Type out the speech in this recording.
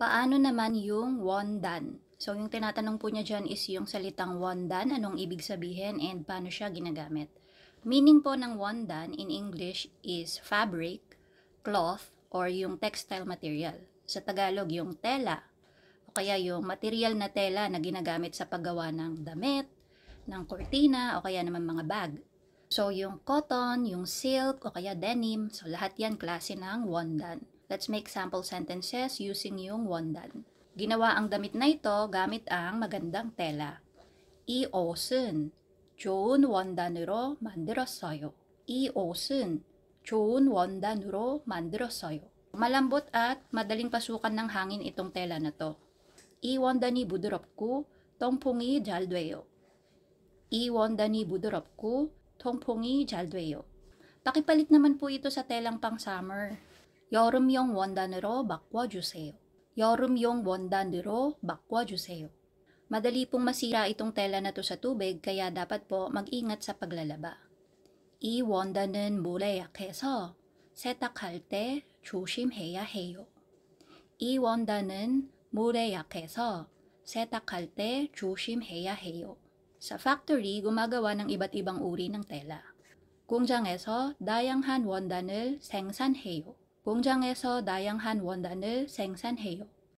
Paano naman yung wondan? So, yung tinatanong po niya dyan is yung salitang wondan, anong ibig sabihin and paano siya ginagamit. Meaning po ng wondan in English is fabric, cloth, or yung textile material. Sa Tagalog, yung tela, o kaya yung material na tela na ginagamit sa paggawa ng damit, ng kortina, o kaya naman mga bag. So, yung cotton, yung silk, o kaya denim, so lahat yan klase ng wondan. Let's make sample sentences using yung wondan. Ginawa ang damit na ito gamit ang magandang tela. 이 옷은 좋은 원단으로 만들었어요. 이 옷은 좋은 원단으로 만들었어요. Malambot at madaling pasukan ng hangin itong tela na to. 이 원단이 부드럽고 통풍이 잘 돼요. 이 원단이 부드럽고 통풍이 잘 돼요. Pakipalit naman po ito sa telang pang summer. 여름용 원단으로 바꿔주세요. 여름용 원단으로 바꿔주세요. Madali pong masira itong tela na to sa tubig kaya dapat po mag-ingat sa paglalaba. 이 원단은 물에 약해서 세탁할 때 조심해야 해요. 이 원단은 물에 약해서 세탁할 때 조심해야 해요. Sa factory, gumagawa ng iba't ibang uri ng tela. 공장에서 다양한 원단을 생산해요. 공장에서 다양한 원단을 생산해요.